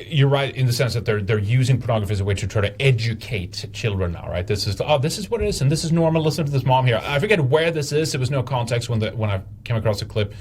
You're right in the sense that they're using pornography as a way to try to educate children now, right? This is what it is, and this is normal. Listen to this mom here. I forget where this is. There was no context when I came across the clip.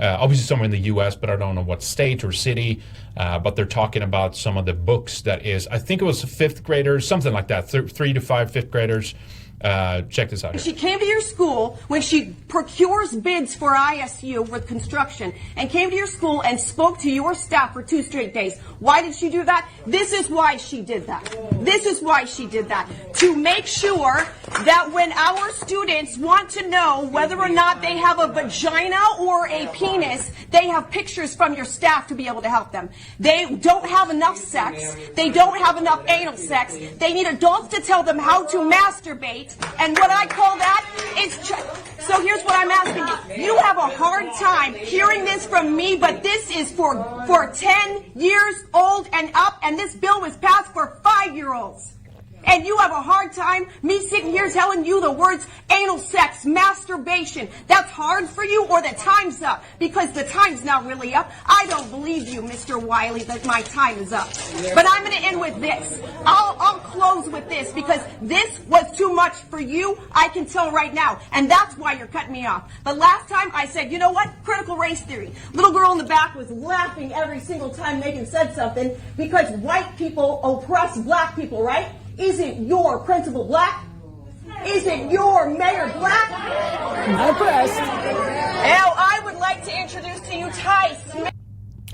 Obviously somewhere in the U.S., but I don't know what state or city. But they're talking about some of the books that is, I think it was fifth graders, something like that, 3 to 5 fifth graders. Check this out here. She came to your school when she procures bids for ISU with construction and came to your school and spoke to your staff for 2 straight days. Why did she do that? This is why she did that. This is why she did that. To make sure that when our students want to know whether or not they have a vagina or a penis, they have pictures from your staff to be able to help them. They don't have enough sex. They don't have enough anal sex. They need adults to tell them how to masturbate. And what I call that is, so here's what I'm asking you. You have a hard time hearing this from me, but this is for 10 years old and up, and this bill was passed for 5-year-olds. And you have a hard time me sitting here telling you the words anal sex, masturbation. That's hard for you, or the time's up? Because the time's not really up. I don't believe you, Mr. Wiley, that my time is up. But I'm going to end with this. I'll close with this because this was too much for you. I can tell right now. And that's why you're cutting me off. The last time I said, you know what? Critical race theory. Little girl in the back was laughing every single time Megan said something because white people oppress black people, right? Isn't your principal black? Isn't your mayor black? Not impressed. Now, I would like to introduce to you Tice.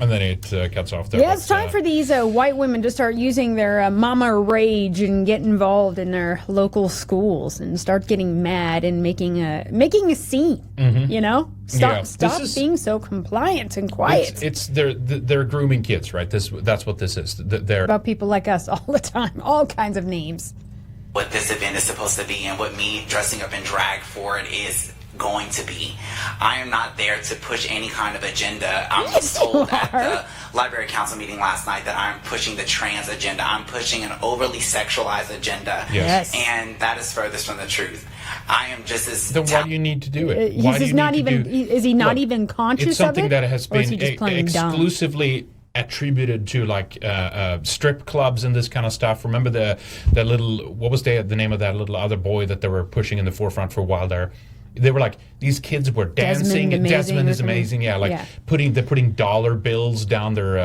And then it cuts off there. Yeah, it's time for these white women to start using their mama rage and get involved in their local schools and start getting mad and making a scene. Mm-hmm. You know, stop being so compliant and quiet. They're grooming kids, right? That's what this is. They're about people like us all the time, all kinds of names. What this event is supposed to be and what me dressing up in drag for it is going to be. I am not there to push any kind of agenda. I was told at the library council meeting last night that I'm pushing the trans agenda. I'm pushing an overly sexualized agenda. Yes. And that is furthest from the truth. I am just as... Then why do you need to do it? Is he not even conscious of it? It's something that has been exclusively dumb? Attributed to like strip clubs and this kind of stuff. Remember the little, what was the name of that little other boy that they were pushing in the forefront for a while there? They were like, these kids were dancing. Desmond is amazing. Yeah, like they're putting dollar bills down their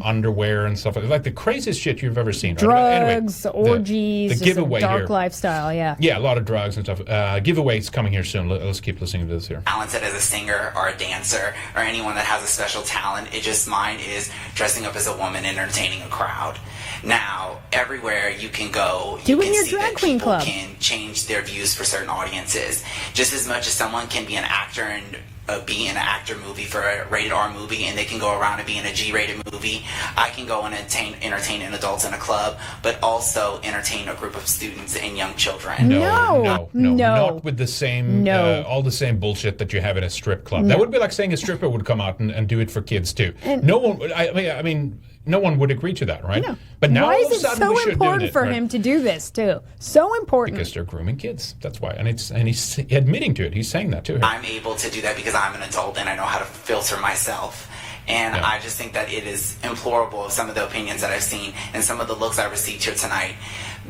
underwear and stuff like the craziest shit you've ever seen. Right? Drugs, orgies, the giveaway dark here. Lifestyle. Yeah, a lot of drugs and stuff. Giveaways coming here soon. Let's keep listening to this here. Talented as a singer or a dancer or anyone that has a special talent. Mine is dressing up as a woman, entertaining a crowd. Now, everywhere you can go, you can see that people can change their views for certain audiences. Just as much as someone can be an actor and be in an actor movie for a rated R movie, and they can go around and be in a G-rated movie, I can go and entertain an adults in a club, but also entertain a group of students and young children. No, not with the same, all the same bullshit that you have in a strip club. That would be like saying a stripper would come out and do it for kids too. And no one, I mean, no one would agree to that, right? No. But now why all of a is it sudden so important for him to do this too? So important because they're grooming kids. That's why, and he's admitting to it. He's saying that too. I'm able to do that because I'm an adult and I know how to filter myself. And I just think that it is implorable of some of the opinions that I've seen and some of the looks I received here tonight.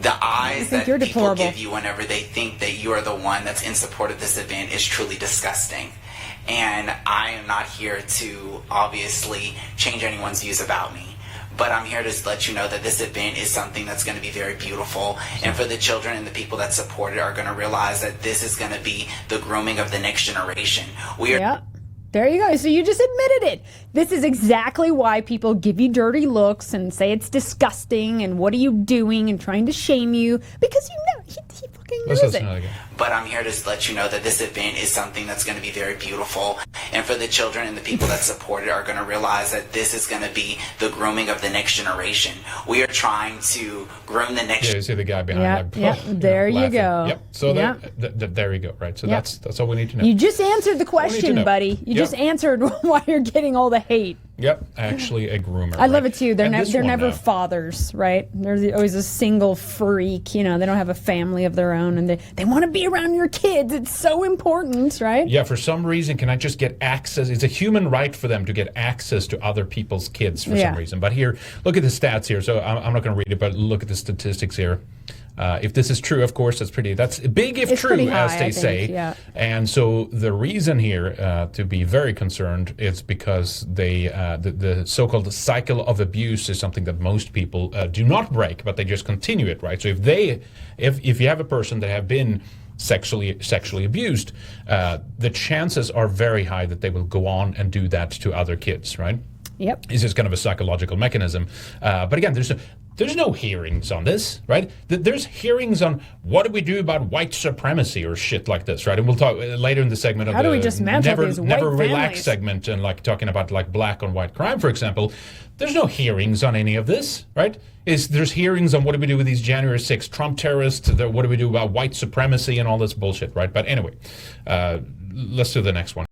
The eyes that people give you whenever they think that you are the one that's in support of this event is truly disgusting. And I am not here to obviously change anyone's views about me. But I'm here to let you know that this event is something that's going to be very beautiful. And for the children and the people that support it are going to realize that this is going to be the grooming of the next generation. There you go. So you just admitted it. This is exactly why people give you dirty looks and say it's disgusting and what are you doing and trying to shame you because he fucking knows it. But I'm here to let you know that this event is something that's going to be very beautiful. And for the children and the people that support it are going to realize that this is going to be the grooming of the next generation. We are trying to groom the next. Yeah, you see the guy behind. There you go. Yep. So there you go. Right. So that's all we need to know. You just answered the question, buddy. You just answered why you're getting all the hate. Yep, actually a groomer. I love it too. They're, And this they're one, never fathers, right? They're always a single freak. You know, they don't have a family of their own, and they want to be around your kids. It's so important, right? Yeah, for some reason, can I just get access? It's a human right for them to get access to other people's kids for some reason. But here, look at the stats here. So I'm not going to read it, but look at the statistics here. If this is true, of course, that's big if It's true, pretty high, as they I say. think, yeah. And so the reason here to be very concerned is because the so-called cycle of abuse is something that most people do not break, but they just continue it, right? So if you have a person that have been sexually abused, the chances are very high that they will go on and do that to other kids, right? Yep. It's just kind of a psychological mechanism. But again, there's no hearings on this, right? There's hearings on what do we do about white supremacy or shit like this, right? And we'll talk later in the segment of How do we dismantle these never white relax families? segment and like talking about like black on white crime, for example. There's no hearings on any of this, right? There's hearings on what do we do with these January 6th Trump terrorists? What do we do about white supremacy and all this bullshit, right? But anyway, let's do the next one.